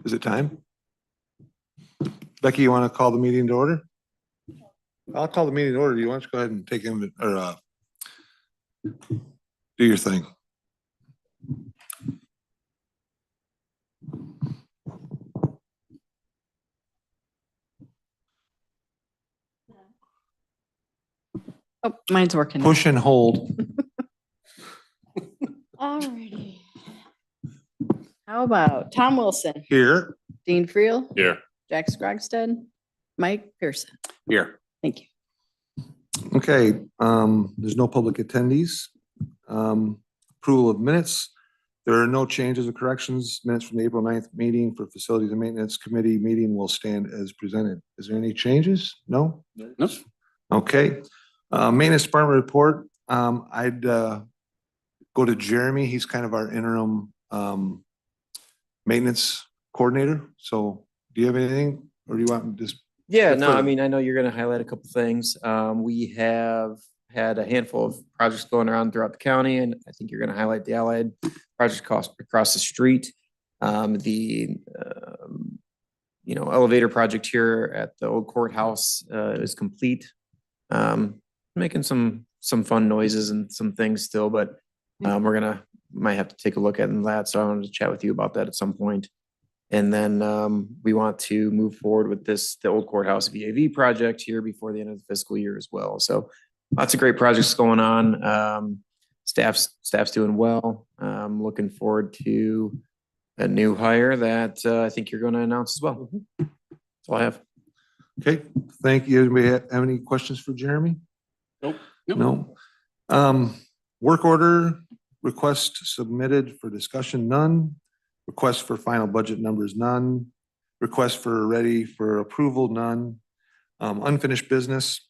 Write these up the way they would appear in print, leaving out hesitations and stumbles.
Is it time? Becky, you want to call the meeting to order? I'll call the meeting to order. You want to go ahead and take him or do your thing. Oh, mine's working. Push and hold. Alrighty. How about Tom Wilson, Here. Dean Friel, Here. Jack Scrogstead, Mike Pearson. Here. Thank you. Okay, there's no public attendees. Approval of minutes. There are no changes or corrections. Minutes from the April 9th meeting for Facilities and Maintenance Committee meeting will stand as presented. Is there any changes? No? No. Okay. Maintenance Department report. I'd go to Jeremy. He's kind of our interim maintenance coordinator. So do you have anything or do you want to just? Yeah, no, defer? I mean, I know you're gonna highlight a couple things. We have had a handful of projects going around throughout the county, and I think you're gonna highlight the Allied project cost across the street. Elevator project here at the old courthouse is complete. Making some fun noises and some things still, but might have to take a look at that. So I wanted to chat with you about that at some point. And then we want to move forward with the old courthouse VAV project here before the end of the fiscal year as well. So lots of great projects going on. Staff's doing well. Looking forward to a new hire that I think you're going to announce as well. That's all I have. Okay, thank you. Anybody have any questions for Jeremy? Nope. No. Work order request submitted for discussion, none. Request for final budget numbers, none. Request for ready for approval, none. Unfinished business,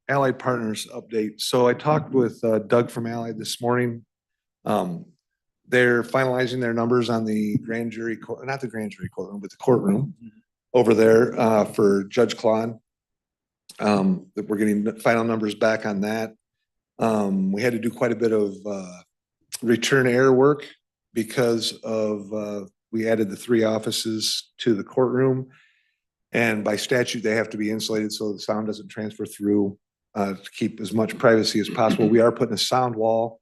Allied Partners update. So I talked with Doug from Allied this morning. They're finalizing their numbers on the grand jury, not the grand jury courtroom, but the courtroom over there for Judge Klon. That we're getting final numbers back on that. We had to do quite a bit of return error work because of we added the 3 offices to the courtroom, and by statute they have to be insulated so the sound doesn't transfer through to keep as much privacy as possible. We are putting a sound wall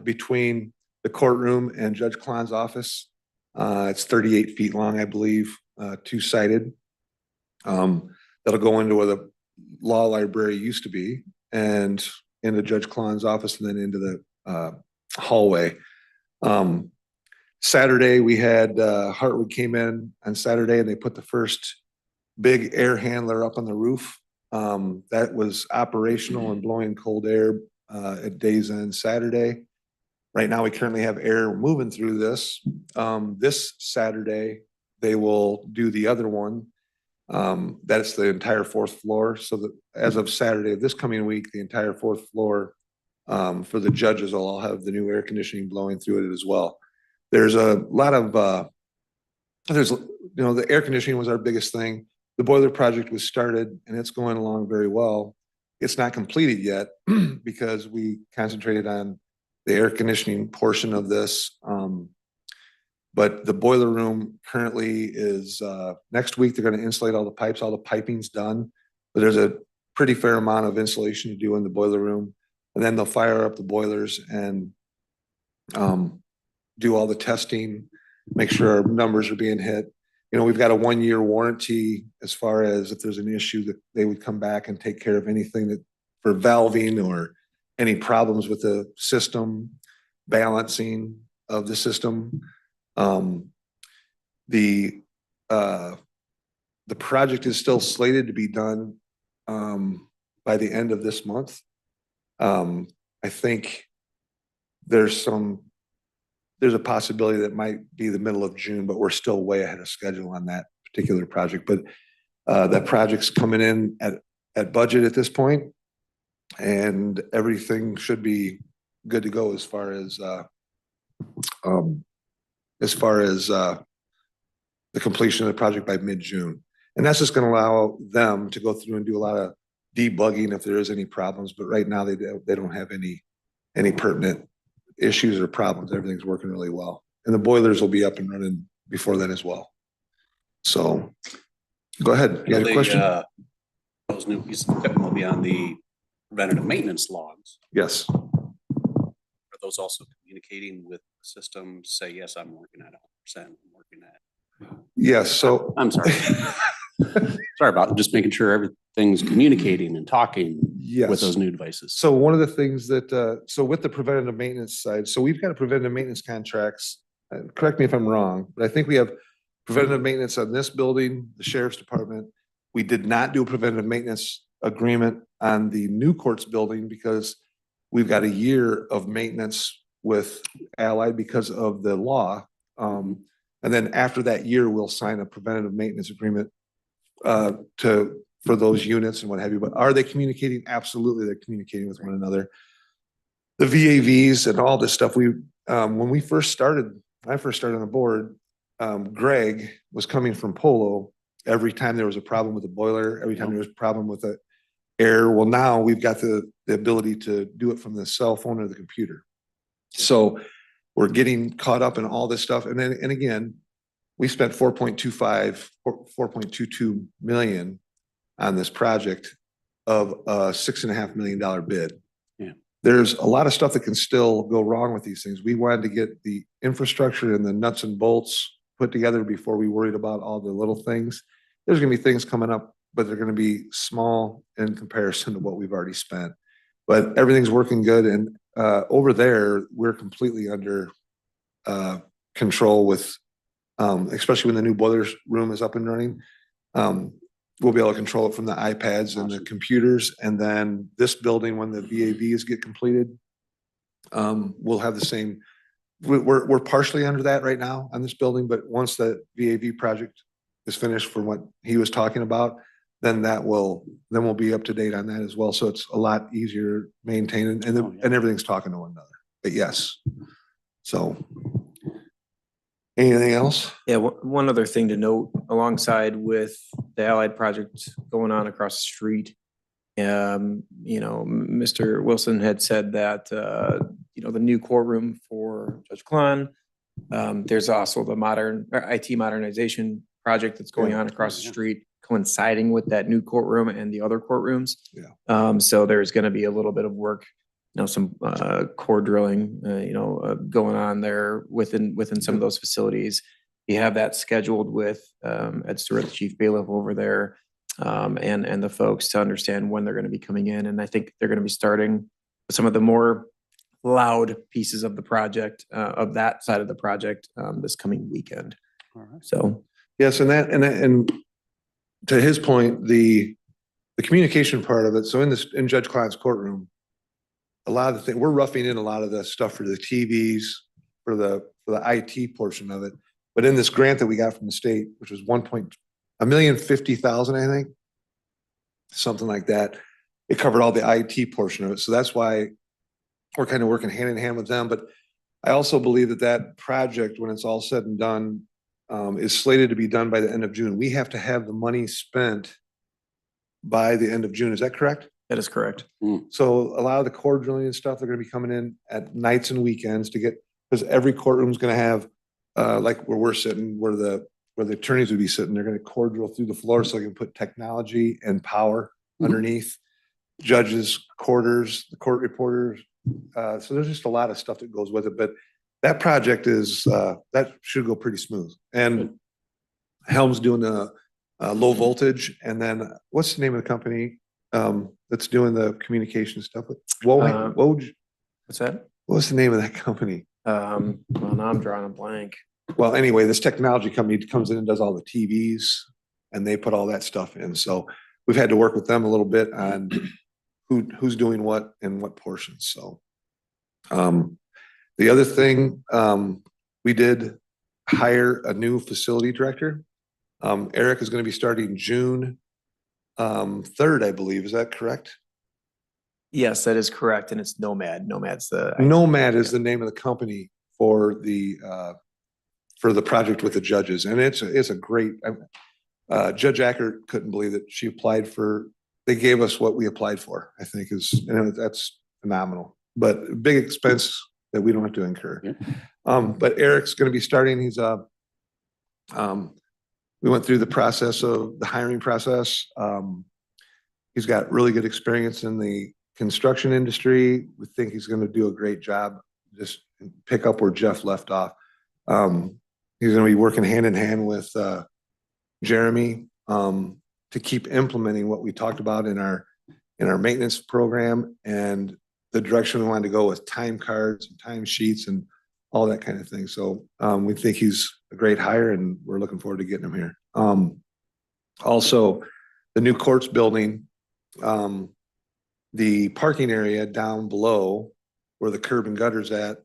between the courtroom and Judge Klon's office. It's 38 feet long, I believe, 2-sided. That'll go into where the law library used to be and into Judge Klon's office and then into the hallway. Saturday we had Hartwood came in on Saturday and they put the first big air handler up on the roof. That was operational and blowing cold air at day's end Saturday. Right now we currently have air moving through this. This Saturday they will do the other one. That's the entire 4th floor. So that as of Saturday of this coming week, the entire 4th floor for the judges will all have the new air conditioning blowing through it as well. There's a lot of, the air conditioning was our biggest thing. The boiler project was started and it's going along very well. It's not completed yet because we concentrated on the air conditioning portion of this. But the boiler room currently is, next week, they're going to insulate all the pipes, all the piping's done. But there's a pretty fair amount of insulation to do in the boiler room. And then they'll fire up the boilers and do all the testing, make sure our numbers are being hit. We've got a 1-year warranty as far as if there's an issue that they would come back and take care of anything that for valving or any problems with the system, balancing of the system. The project is still slated to be done by the end of this month. I think there's a possibility that might be the middle of June, but we're still way ahead of schedule on that particular project. But that project's coming in at budget at this point, and everything should be good to go as far as the completion of the project by mid-June. And that's just going to allow them to go through and do a lot of debugging if there is any problems. But right now they don't have any pertinent issues or problems. Everything's working really well. And the boilers will be up and running before then as well. So go ahead. You had a question? Those new pieces of equipment will be on the preventative maintenance logs. Yes. Are those also communicating with the system? Say, yes, I'm working at 100%. I'm working at. Yes. So I'm sorry. Sorry about just making sure everything's communicating and talking yes. with those new devices. So one of the things that, so with the preventative maintenance side, so we've got a preventative maintenance contracts. Correct me if I'm wrong, but I think we have preventative maintenance on this building, the sheriff's department. We did not do a preventative maintenance agreement on the new courts building because we've got a year of maintenance with Allied because of the law. And then after that year, we'll sign a preventative maintenance agreement for those units and what have you. But are they communicating? Absolutely, they're communicating with one another. The VAVs and all this stuff. When I first started on the board, Greg was coming from Polo. Every time there was a problem with the boiler, every time there was a problem with the air. Well, now we've got the ability to do it from the cell phone or the computer. So we're getting caught up in all this stuff. And again, we spent 4.22 million on this project of a $6.5 million bid. Yeah. There's a lot of stuff that can still go wrong with these things. We wanted to get the infrastructure and the nuts and bolts put together before we worried about all the little things. There's going to be things coming up, but they're going to be small in comparison to what we've already spent. But everything's working good. And over there, we're completely under control with, especially when the new boiler room is up and running. We'll be able to control it from the iPads and the computers. And then this building, when the VAVs get completed, we'll have the same. We're partially under that right now on this building, but once the VAV project is finished for what he was talking about, then we'll be up to date on that as well. So it's a lot easier maintaining and everything's talking to one another. But yes. So anything else? Yeah, one other thing to note alongside with the Allied project going on across the street. Mr. Wilson had said that, the new courtroom for Judge Klon. There's also the IT modernization project that's going on across the street, coinciding with that new courtroom and the other courtrooms. Yeah. So there's going to be a little bit of work, some core drilling, going on there within some of those facilities. You have that scheduled with Ed Stewart, the chief bailiff over there, and the folks to understand when they're going to be coming in. And I think they're going to be starting with some of the more loud pieces of the project, of that side of the project, this coming weekend. All right. So Yes, and to his point, the communication part of it. So in Judge Klein's courtroom, a lot of the things we're roughing in a lot of the stuff for the TVs, for the IT portion of it. But in this grant that we got from the state, which was $1,050,000, I think, something like that, it covered all the IT portion of it. So that's why we're kind of working hand in hand with them. But I also believe that project, when it's all said and done, is slated to be done by the end of June. We have to have the money spent by the end of June. Is that correct? that is correct. So a lot of the core drilling and stuff, they're going to be coming in at nights and weekends because every courtroom is going to have, like where we're sitting, where the attorneys would be sitting, they're going to core drill through the floor so they can put technology and power underneath. Judges' quarters, the court reporters. So there's just a lot of stuff that goes with it, but that project that should go pretty smooth. And Helm's doing a low voltage. And then what's the name of the company that's doing the communication stuff? Woj? What's that? What's the name of that company? Well, now I'm drawing a blank. Well, anyway, this technology company comes in and does all the TVs and they put all that stuff in. So we've had to work with them a little bit on who's doing what and what portions. So the other thing, we did hire a new facility director. Eric is going to be starting June 3rd, I believe. Is that correct? Yes, that is correct. And it's Nomad. Nomad's Nomad is the name of the company for the project with the judges. And it's a great, Judge Ackert couldn't believe that she applied for, they gave us what we applied for, I think that's phenomenal, but big expense that we don't have to incur. Yeah. But Eric's going to be starting, he's We went through the process of the hiring process. He's got really good experience in the construction industry. We think he's going to do a great job. Just pick up where Jeff left off. He's going to be working hand in hand with Jeremy to keep implementing what we talked about in our maintenance program and the direction we wanted to go with time cards and time sheets and all that kind of thing. So we think he's a great hire and we're looking forward to getting him here. Also, the new courts building, the parking area down below where the curb and gutters at,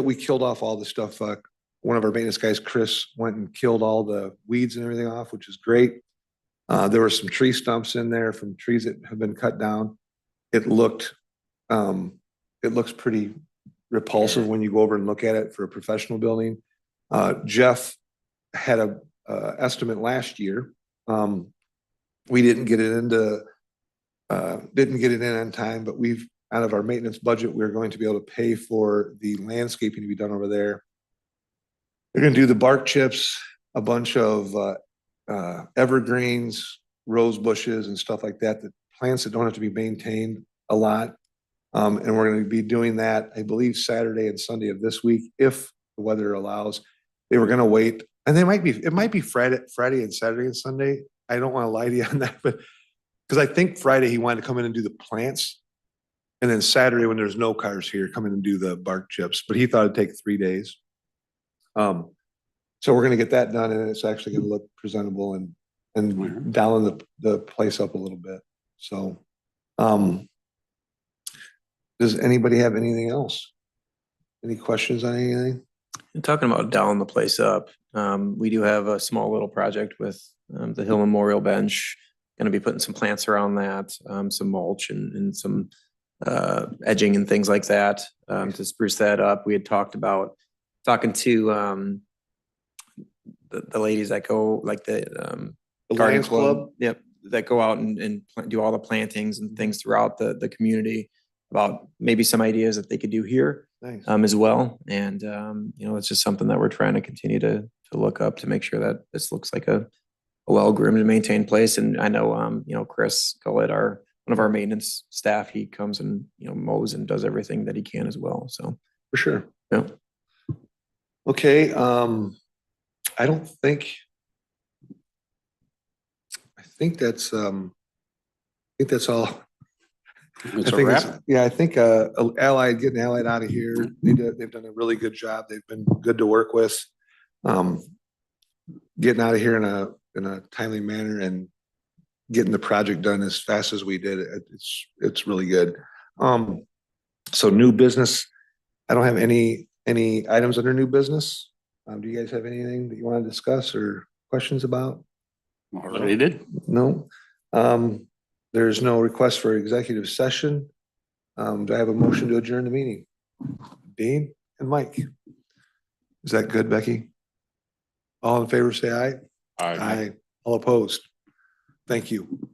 we killed off all the stuff. One of our maintenance guys, Chris, went and killed all the weeds and everything off, which is great. There were some tree stumps in there from trees that have been cut down. It looks pretty repulsive when you go over and look at it for a professional building. Jeff had a estimate last year. We didn't get it in on time, but out of our maintenance budget, we're going to be able to pay for the landscaping to be done over there. They're going to do the bark chips, a bunch of evergreens, rose bushes and stuff like that, plants that don't have to be maintained a lot. And we're going to be doing that, I believe, Saturday and Sunday of this week, if the weather allows. They were going to wait, and it might be Friday and Saturday and Sunday. I don't want to lie to you on that, but because I think Friday he wanted to come in and do the plants, and then Saturday when there's no cars here, come in and do the bark chips. But he thought it'd take 3 days. So we're going to get that done, and it's actually going to look presentable and dialing the place up a little bit. So, does anybody have anything else? Any questions on anything? And talking about dialing the place up, we do have a small little project with the Hill Memorial Bench. Going to be putting some plants around that, some mulch and some edging and things like that to spruce that up. We had talked about talking to the ladies that go like the garden Lions Club? Yep, that go out and do all the plantings and things throughout the community about maybe some ideas that they could do here. Nice. As well. And, it's just something that we're trying to continue to look up to make sure that this looks like a well-groomed and maintained place. And I know, Chris Gullett, one of our maintenance staff, he comes and, mows and does everything that he can as well. So For sure. yeah. Okay. I think that's all. It's a wrap. I think getting Allied out of here. They've done a really good job. They've been good to work with. Getting out of here in a timely manner and getting the project done as fast as we did. It's really good. So new business. I don't have any items under new business. Do you guys have anything that you want to discuss or questions about? Already did. No. There's no request for executive session. Do I have a motion to adjourn the meeting? Dean and Mike. Is that good, Becky? All in favor, say aye. All right. Aye. All opposed? Thank you.